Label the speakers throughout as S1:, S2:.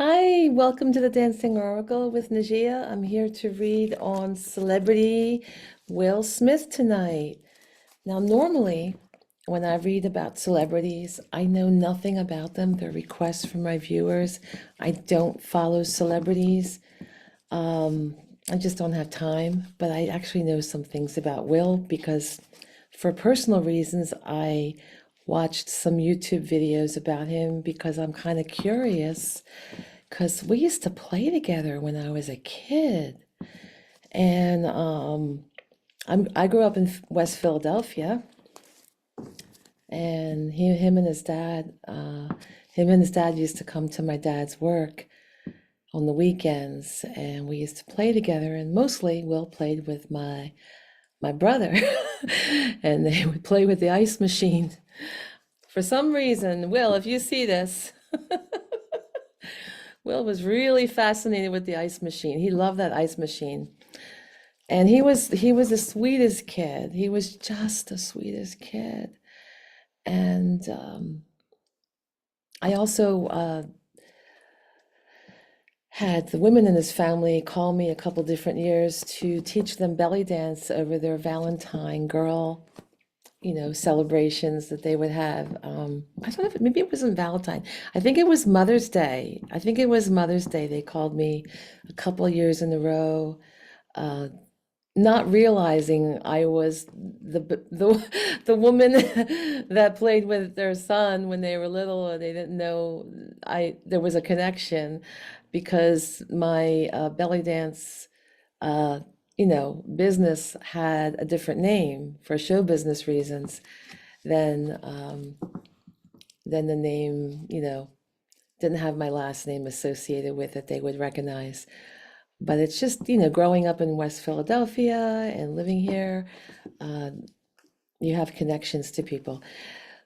S1: Hi, welcome to the Dancing Oracle with Najia. I'm here to read on celebrity Will Smith tonight. Now, normally, when I read about celebrities, I know nothing about them. They're requests from my viewers. I don't follow celebrities. Um, I just don't have time, but I actually know some things about Will because for personal reasons, I watched some YouTube videos about him because I'm kind of curious because we used to play together when I was a kid. And I grew up in West Philadelphia, and him and his dad used to come to my dad's work on the weekends, and we used to play together. And mostly, Will played with my brother, and they would play with the ice machine. For some reason, Will, if you see this, Will was really fascinated with the ice machine. He loved that ice machine. And he was the sweetest kid. He was just the sweetest kid. And I also had the women in his family call me a couple different years to teach them belly dance over their Valentine girl, celebrations that they would have. I don't know if maybe it wasn't Valentine. I think it was Mother's Day. I think it was Mother's Day. They called me a couple of years in a row. Uh, Not realizing I was the woman that played with their son when they were little, and they didn't know I there was a connection because my belly dance business had a different name for show business reasons than than the name, didn't have my last name associated with it, they would recognize. But it's just, growing up in West Philadelphia and living here, uh, you have connections to people.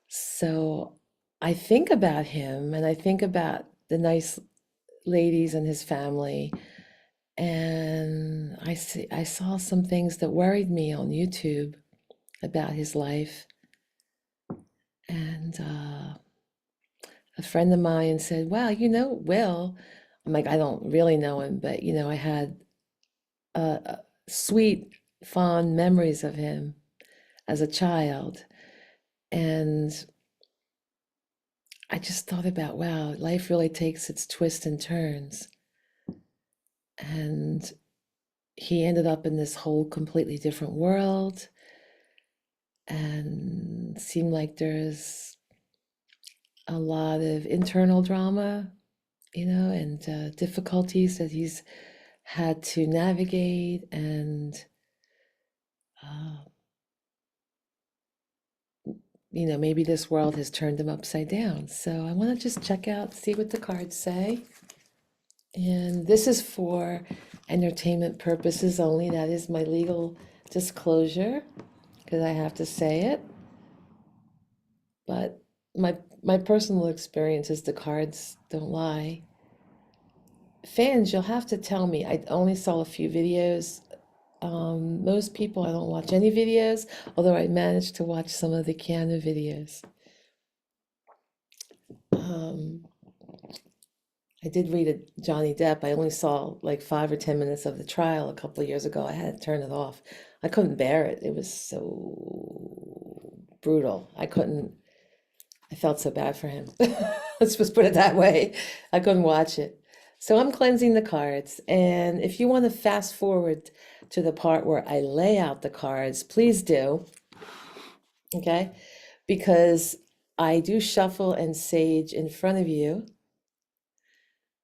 S1: So I think about him and I think about the nice ladies and his family. And I saw some things that worried me on YouTube about his life. And a friend of mine said, "Wow, Will." I'm like, I don't really know him, but I had sweet, fond memories of him as a child. And I just thought about, wow, life really takes its twists and turns. And he ended up in this whole completely different world and seemed like there's a lot of internal drama, and difficulties that he's had to navigate. And uh, maybe this world has turned him upside down. So I want to just check out, see what the cards say. And this is for entertainment purposes only. That is my legal disclosure because I have to say it. But my personal experience is the cards don't lie. Fans, you'll have to tell me. I only saw a few videos. Most people, I don't watch any videos, although I managed to watch some of the Keanu videos. Um, I did read a Johnny Depp. I only saw like 5 or 10 minutes of the trial a couple of years ago. I had to turn it off. I couldn't bear it. It was so brutal. I felt so bad for him. Let's just put it that way. I couldn't watch it. So I'm cleansing the cards. And if you want to fast forward to the part where I lay out the cards, please do. Okay? Because I do shuffle and sage in front of you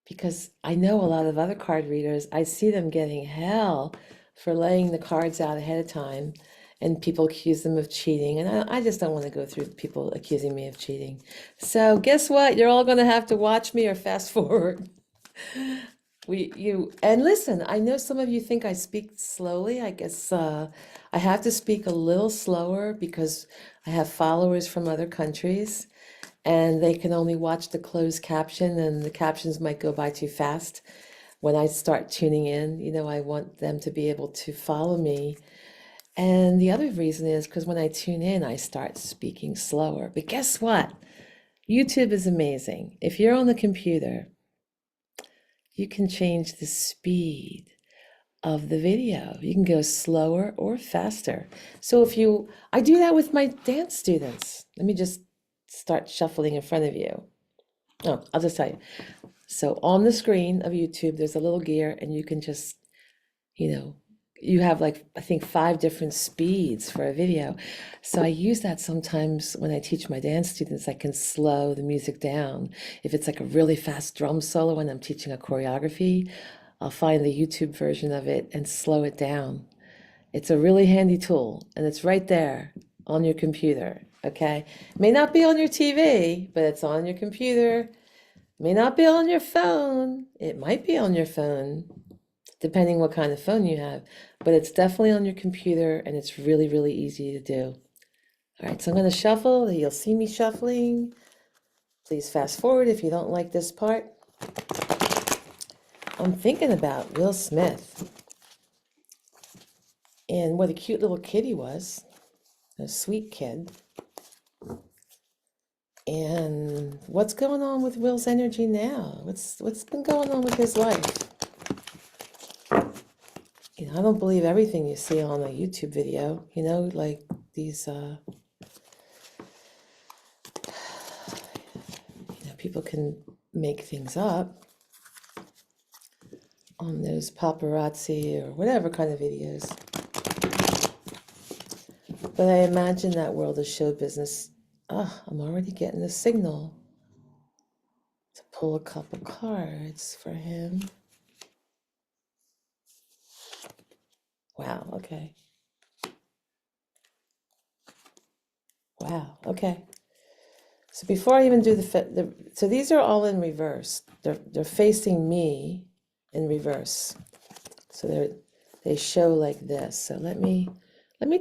S1: because I know a lot of other card readers, I see them getting hell for laying the cards out ahead of time, and people accuse them of cheating. And I just don't want to go through people accusing me of cheating. So guess what? You're all going to have to watch me or fast forward. And listen, I know some of you think I speak slowly. I guess I have to speak a little slower because I have followers from other countries and they can only watch the closed caption, and the captions might go by too fast. When I start tuning in, I want them to be able to follow me. And the other reason is because when I tune in, I start speaking slower. But guess what? YouTube is amazing. If you're on the computer you can change the speed of the video. You can go slower or faster. So I do that with my dance students. Let me just start shuffling in front of you. Oh, I'll just tell you. So on the screen of YouTube, there's a little gear, and you can just, you know, you have like, I think 5 different speeds for a video. So I use that sometimes when I teach my dance students. I can slow the music down. If it's like a really fast drum solo when I'm teaching a choreography, I'll find the YouTube version of it and slow it down. It's a really handy tool, and it's right there on your computer, okay? It may not be on your TV, but it's on your computer. It may not be on your phone. It might be on your phone, depending what kind of phone you have, but it's definitely on your computer, and it's really, really easy to do. All right, so I'm going to shuffle. You'll see me shuffling. Please fast forward if you don't like this part. I'm thinking about Will Smith and what a cute little kid he was, a sweet kid. And what's going on with Will's energy now? What's been going on with his life? I don't believe everything you see on a YouTube video, like these people can make things up on those paparazzi or whatever kind of videos. But I imagine that world of show business. I'm already getting a signal to pull a couple cards for him. Wow, okay. Wow, okay. So before I even do so these are all in reverse. They're facing me in reverse. So they show like this. So let me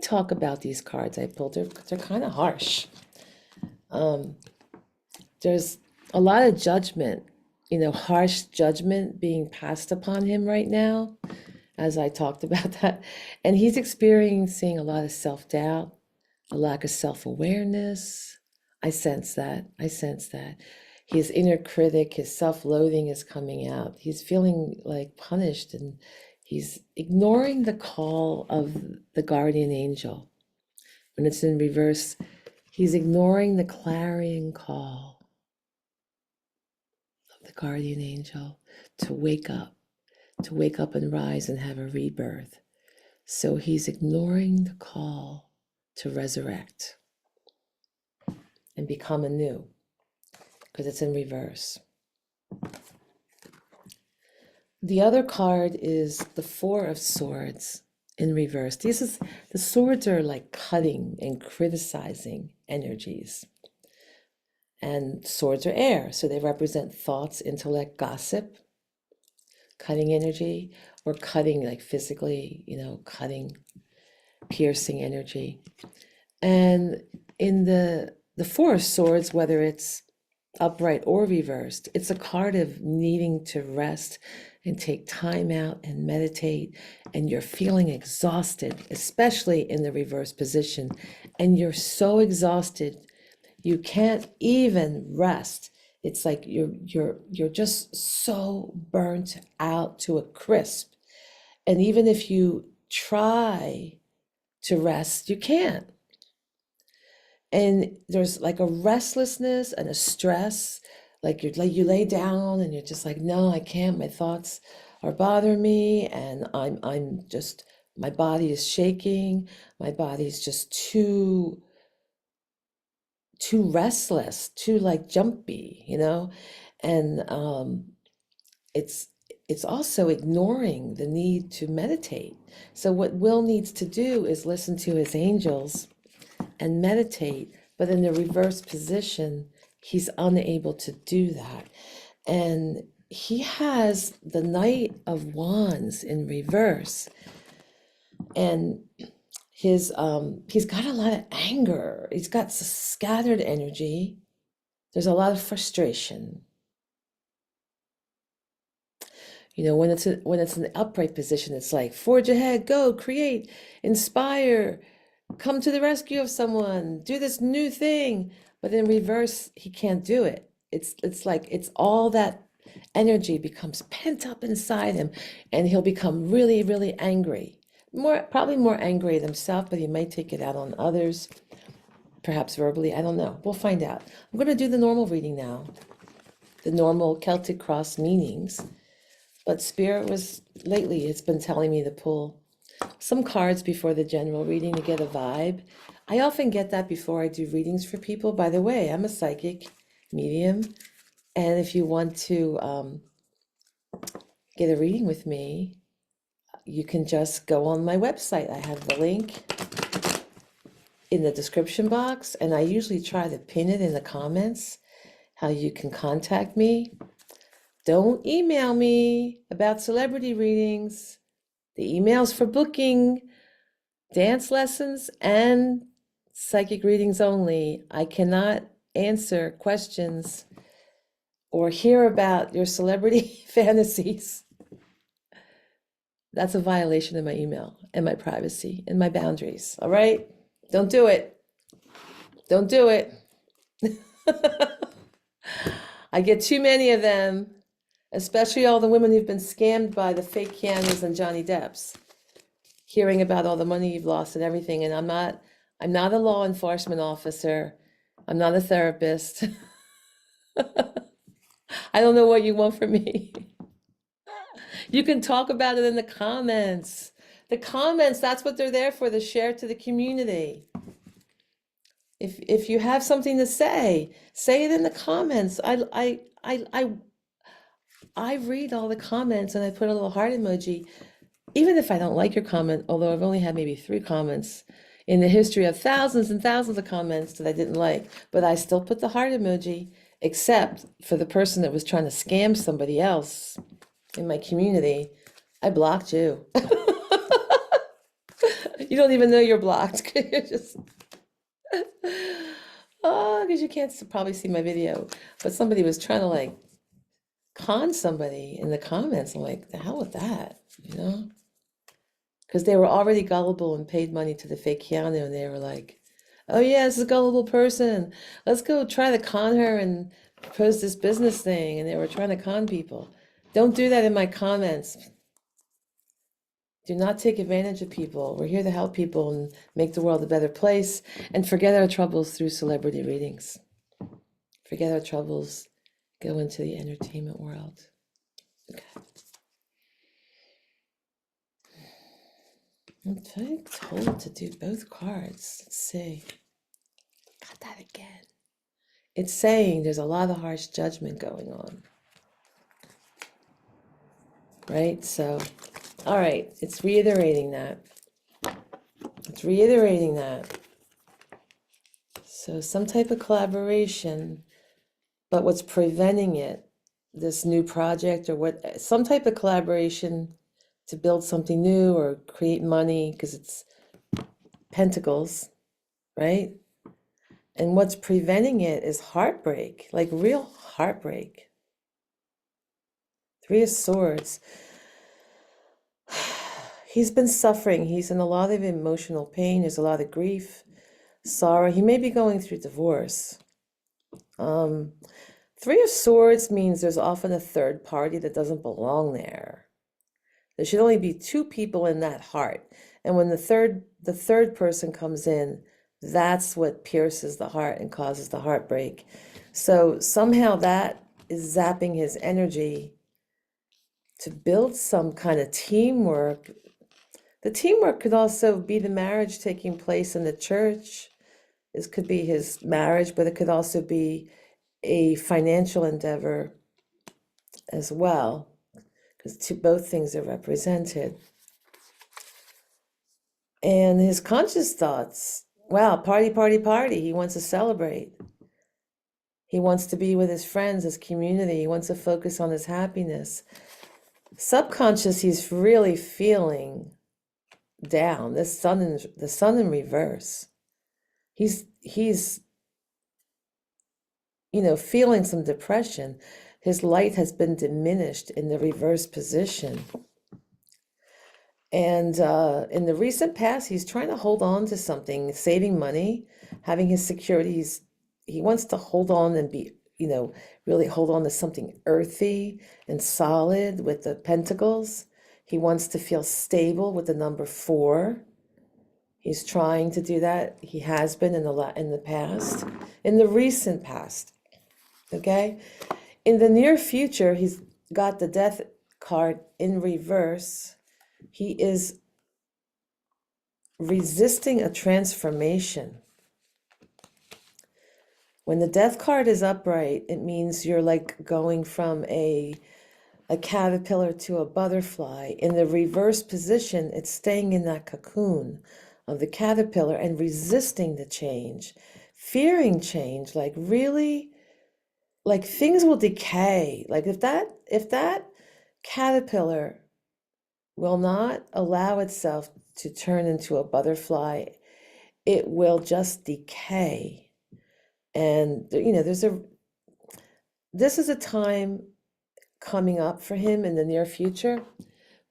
S1: talk about these cards I pulled. They're kind of harsh. There's a lot of judgment, harsh judgment being passed upon him right now, as I talked about that. And he's experiencing a lot of self-doubt, a lack of self-awareness. I sense that. His inner critic, his self-loathing is coming out. He's feeling like punished, and he's ignoring the call of the guardian angel. When it's in reverse, he's ignoring the clarion call of the guardian angel to wake up and rise and have a rebirth. So he's ignoring the call to resurrect and become anew, because it's in reverse. The other card is the 4 of Swords in reverse. The swords are like cutting and criticizing energies. And swords are air, so they represent thoughts, intellect, gossip, cutting energy, or cutting like physically, cutting, piercing energy. And in the 4 of Swords, whether it's upright or reversed, it's a card of needing to rest and take time out and meditate, and you're feeling exhausted, especially in the reverse position, and you're so exhausted you can't even rest. It's like you're just so burnt out to a crisp, and even if you try to rest, you can't. And there's like a restlessness and a stress, like you lay down and you're just like, no, I can't. My thoughts are bothering me, and I'm just, my body is shaking. My body's just too restless, too like jumpy, and it's also ignoring the need to meditate. So what Will needs to do is listen to his angels and meditate, but in the reverse position, he's unable to do that. And he has the Knight of Wands in reverse, and he's got a lot of anger. He's got scattered energy. There's a lot of frustration. When it's in the upright position, it's like forge ahead, go, create, inspire, come to the rescue of someone, do this new thing. But in reverse, he can't do it. It's like it's all that energy becomes pent up inside him, and he'll become really, really angry. Probably more angry at himself, but he might take it out on others, perhaps verbally. I don't know. We'll find out. I'm going to do the normal reading now, the normal Celtic cross meanings. But Spirit lately, it's been telling me to pull some cards before the general reading to get a vibe. I often get that before I do readings for people. By the way, I'm a psychic medium. And if you want to get a reading with me, you can just go on my website. I have the link in the description box, and I usually try to pin it in the comments, how you can contact me. Don't email me about celebrity readings. The email's for booking dance lessons and psychic readings only. I cannot answer questions or hear about your celebrity fantasies. That's a violation of my email and my privacy and my boundaries. All right? Don't do it. Don't do it. I get too many of them, especially all the women who've been scammed by the fake Kianas and Johnny Depps, hearing about all the money you've lost and everything. And I'm not a law enforcement officer. I'm not a therapist. I don't know what you want from me. You can talk about it in the comments. The comments, that's what they're there for, to share to the community. If you have something to say it in the comments. I read all the comments and I put a little heart emoji, even if I don't like your comment, although I've only had maybe 3 comments in the history of thousands and thousands of comments that I didn't like, but I still put the heart emoji, except for the person that was trying to scam somebody else in my community. I blocked you. You don't even know you're blocked. You're just, oh, because you can't probably see my video, but somebody was trying to like con somebody in the comments. I'm like, the hell with that, you know? Because they were already gullible and paid money to the fake Keanu, and they were like, oh yeah, this is a gullible person. Let's go try to con her and propose this business thing. And they were trying to con people. Don't do that in my comments. Do not take advantage of people. We're here to help people and make the world a better place, and forget our troubles through celebrity readings. Forget our troubles, go into the entertainment world. Okay. I'm told to do both cards. Let's see. Got that again. It's saying there's a lot of harsh judgment going on. Right? So, all right, it's reiterating that. It's reiterating that. So some type of collaboration, but what's preventing it, this new project or what, some type of collaboration to build something new or create money, because it's pentacles, right? And what's preventing it is heartbreak, like real heartbreak. 3 of Swords. He's been suffering. He's in a lot of emotional pain. There's a lot of grief, sorrow. He may be going through divorce. 3 of Swords means there's often a third party that doesn't belong there. There should only be 2 people in that heart. And when the third person comes in, that's what pierces the heart and causes the heartbreak. So somehow that is zapping his energy to build some kind of teamwork. The teamwork could also be the marriage taking place in the church. This could be his marriage, but it could also be a financial endeavor as well, because both things are represented. And his conscious thoughts, wow, party, party, party. He wants to celebrate. He wants to be with his friends, his community. He wants to focus on his happiness. Subconscious, he's really feeling down. The sun in reverse. He's feeling some depression. His light has been diminished in the reverse position. And in the recent past, he's trying to hold on to something, saving money, having his securities. He wants to hold on and be really hold on to something earthy and solid with the pentacles. He wants to feel stable with the number 4. He's trying to do that. He has been in the past, in the recent past. Okay? In the near future, he's got the Death card in reverse. He is resisting a transformation. When the Death card is upright, it means you're like going from a caterpillar to a butterfly. In the reverse position, it's staying in that cocoon of the caterpillar and resisting the change, fearing change, like really, like things will decay. Like if that caterpillar will not allow itself to turn into a butterfly, it will just decay. And this is a time coming up for him in the near future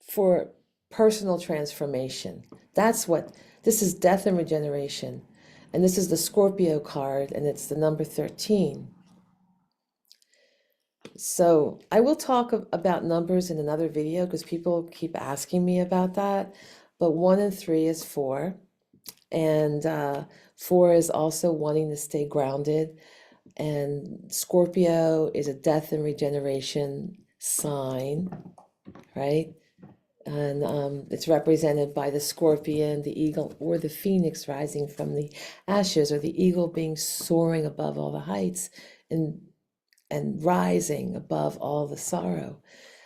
S1: for personal transformation. This is death and regeneration. And this is the Scorpio card, and it's the number 13. So I will talk about numbers in another video because people keep asking me about that. But 1 and 3 is 4. And 4 is also wanting to stay grounded. And Scorpio is a death and regeneration sign, right? And it's represented by the scorpion, the eagle, or the phoenix rising from the ashes, or the eagle being soaring above all the heights and rising above all the sorrow.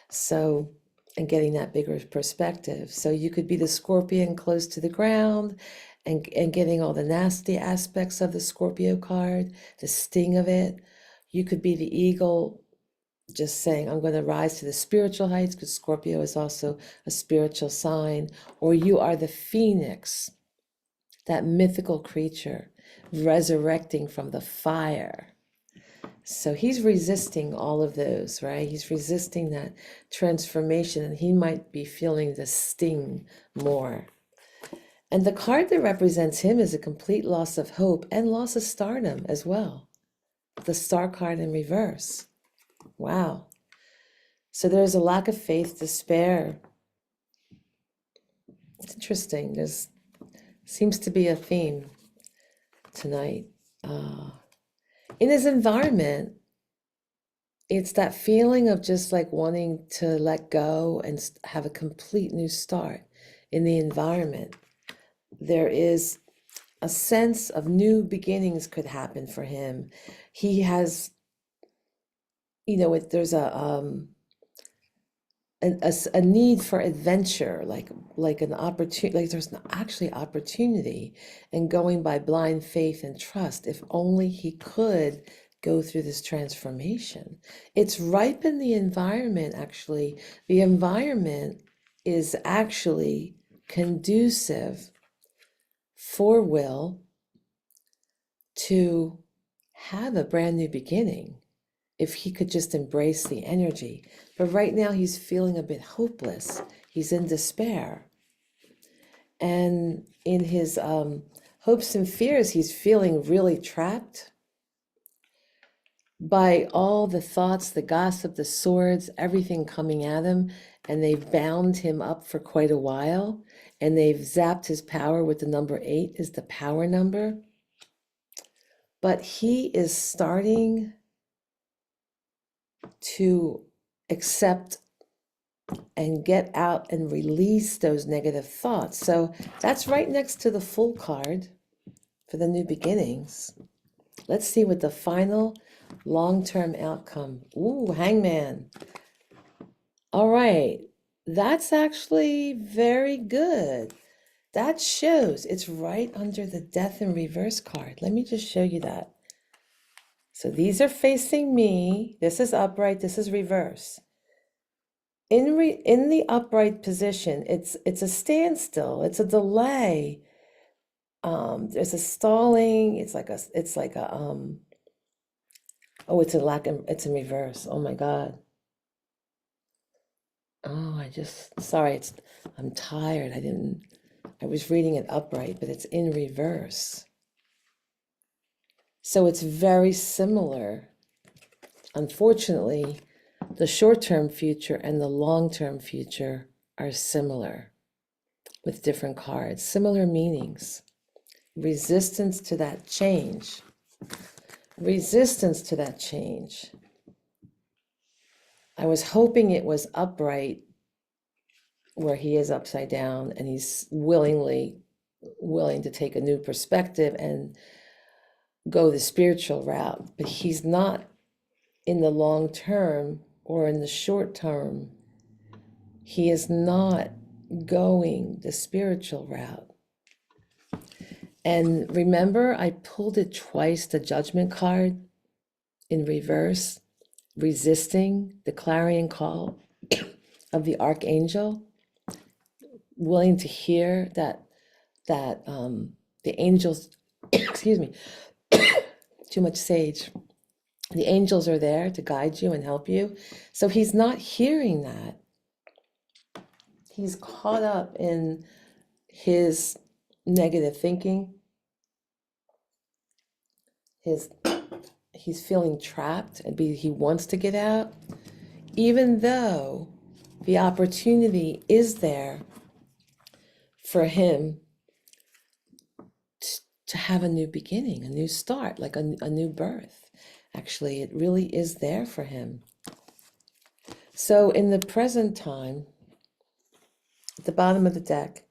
S1: So, and getting that bigger perspective. So you could be the scorpion close to the ground and getting all the nasty aspects of the Scorpio card, the sting of it. You could be the eagle just saying, I'm going to rise to the spiritual heights, because Scorpio is also a spiritual sign. Or you are the phoenix, that mythical creature resurrecting from the fire. So he's resisting all of those, right? He's resisting that transformation, and he might be feeling the sting more. And the card that represents him is a complete loss of hope and loss of stardom as well. The Star card in reverse. Wow. So there's a lack of faith, despair. It's interesting. There's seems to be a theme tonight. In his environment, it's that feeling of just like wanting to let go and have a complete new start in the environment. There is a sense of new beginnings could happen for him. He has, there's a need for adventure, like an opportunity, like there's actually opportunity, and going by blind faith and trust. If only he could go through this transformation. It's ripened the environment, actually. The environment is actually conducive for Will to have a brand new beginning if he could just embrace the energy. But right now he's feeling a bit hopeless. He's in despair. And in his hopes and fears, he's feeling really trapped by all the thoughts, the gossip, the swords, everything coming at him. And they've bound him up for quite a while. And they've zapped his power with the number 8 is the power number. But he is starting to accept and get out and release those negative thoughts. So that's right next to the Fool card for the new beginnings. Let's see what the final long-term outcome. Ooh, Hangman. All right, that's actually very good. That shows it's right under the Death in Reverse card. Let me just show you that. So these are facing me. This is upright, this is reverse. In the upright position, it's a standstill, it's a delay. There's a stalling. It's like a oh, it's in reverse. Oh my God. Oh, sorry, I'm tired. I was reading it upright, but it's in reverse. So it's very similar unfortunately, the short-term future and the long-term future are similar with different cards, similar meanings. Resistance to that change. Resistance to that change. I was hoping it was upright where he is upside down and he's willing to take a new perspective and go the spiritual route, but he's not in the long term or in the short term. He is not going the spiritual route. And remember, I pulled it twice, the Judgment card in reverse, resisting the clarion call of the archangel, willing to hear that the angels, excuse me, too much sage. The angels are there to guide you and help you. So he's not hearing that. He's caught up in his negative thinking. He's feeling trapped and he wants to get out, even though the opportunity is there for him to have a new beginning, a new start, like a new birth. Actually, it really is there for him. So in the present time, at the bottom of the deck,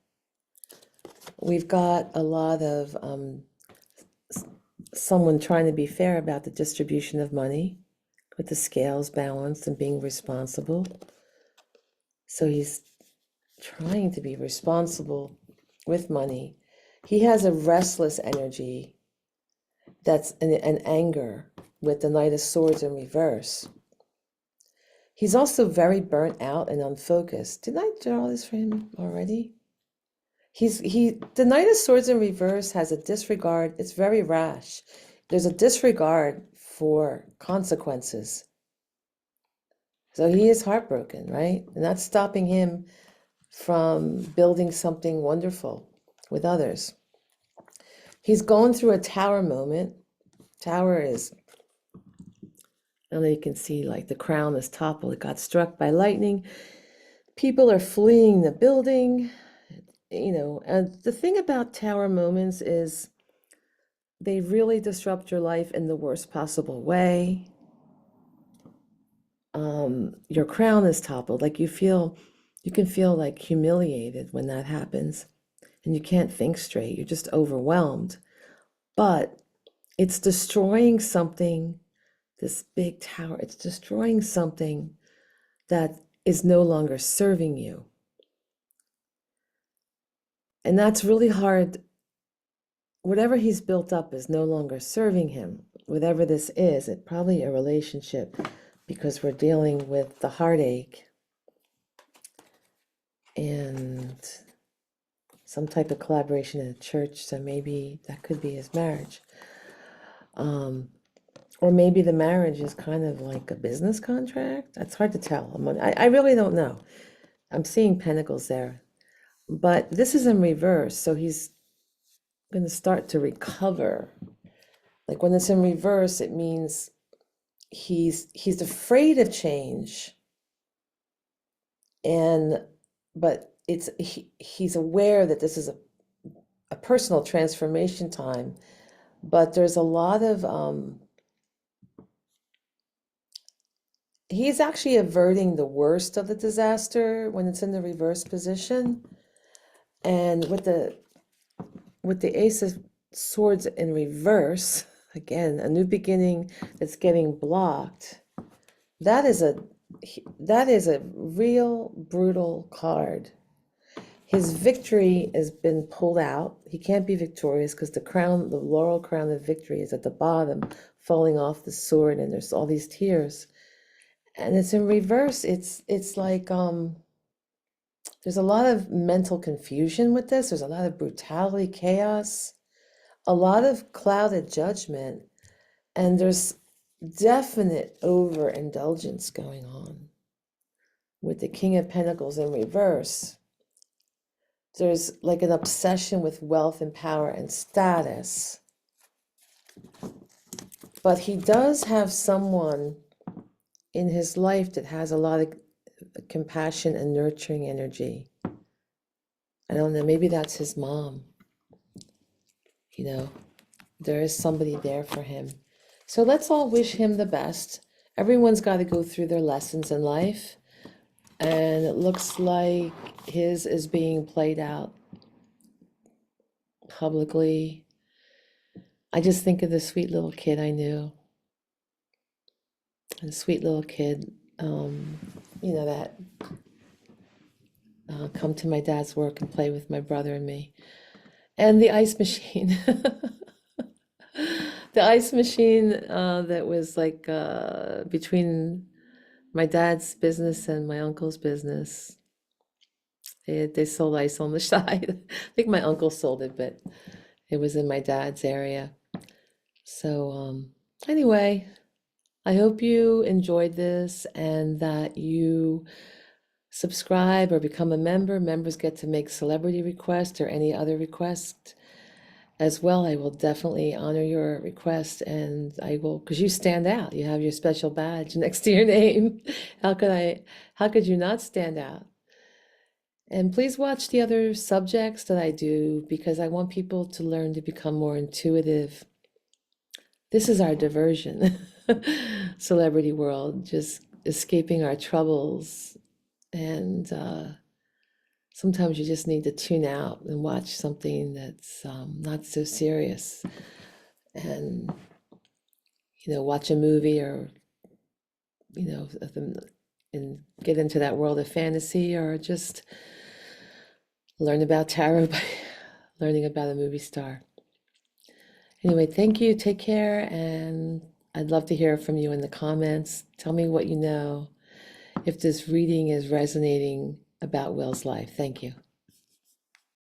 S1: we've got a lot of someone trying to be fair about the distribution of money, with the scales balanced and being responsible. So he's trying to be responsible with money. He has a restless energy that's an anger with the Knight of Swords in reverse. He's also very burnt out and unfocused. Didn't I draw this for him already? The Knight of Swords in reverse has a disregard. It's very rash. There's a disregard for consequences. So he is heartbroken, right? And that's stopping him from building something wonderful with others. He's going through a tower moment. Tower is, I don't know, you can see like the crown is toppled. It got struck by lightning. People are fleeing the building. And the thing about tower moments is they really disrupt your life in the worst possible way. Your crown is toppled. Like you can feel like humiliated when that happens, and you can't think straight. You're just overwhelmed. But it's destroying something, this big tower, it's destroying something that is no longer serving you. And that's really hard. Whatever he's built up is no longer serving him. Whatever this is, it's probably a relationship, because we're dealing with the heartache and some type of collaboration in a church. So maybe that could be his marriage. Or maybe the marriage is kind of like a business contract. It's hard to tell. I really don't know. I'm seeing pentacles there. But this is in reverse, so he's going to start to recover. Like when it's in reverse, it means he's afraid of change. But he's aware that this is a personal transformation time. But there's a lot of he's actually averting the worst of the disaster when it's in the reverse position. And with the Ace of Swords in reverse, again, a new beginning that's getting blocked. That is a real brutal card. His victory has been pulled out. He can't be victorious because the laurel crown of victory is at the bottom, falling off the sword, and there's all these tears. And it's in reverse. It's like there's a lot of mental confusion with this. There's a lot of brutality, chaos, a lot of clouded judgment, and there's definite overindulgence going on with the King of Pentacles in reverse. There's like an obsession with wealth and power and status. But he does have someone in his life that has a lot of compassion and nurturing energy. I don't know, maybe that's his mom. You know, there is somebody there for him. So let's all wish him the best. Everyone's got to go through their lessons in life. And it looks like his is being played out publicly. I just think of the sweet little kid I knew. A sweet little kid, that come to my dad's work and play with my brother and me. And the ice machine. The ice machine that was like between my dad's business and my uncle's business. They sold ice on the side. I think my uncle sold it, but it was in my dad's area. So anyway, I hope you enjoyed this and that you subscribe or become a member. Members get to make celebrity requests or any other request as well. I will definitely honor your request, and I will, because you stand out. You have your special badge next to your name. How could you not stand out? And please watch the other subjects that I do, because I want people to learn to become more intuitive. This is our diversion, celebrity world, just escaping our troubles. And sometimes you just need to tune out and watch something that's not so serious. And, watch a movie or, and get into that world of fantasy, or just learn about tarot by learning about a movie star. Anyway, thank you. Take care. And I'd love to hear from you in the comments. Tell me what you know, if this reading is resonating about Will's life. Thank you.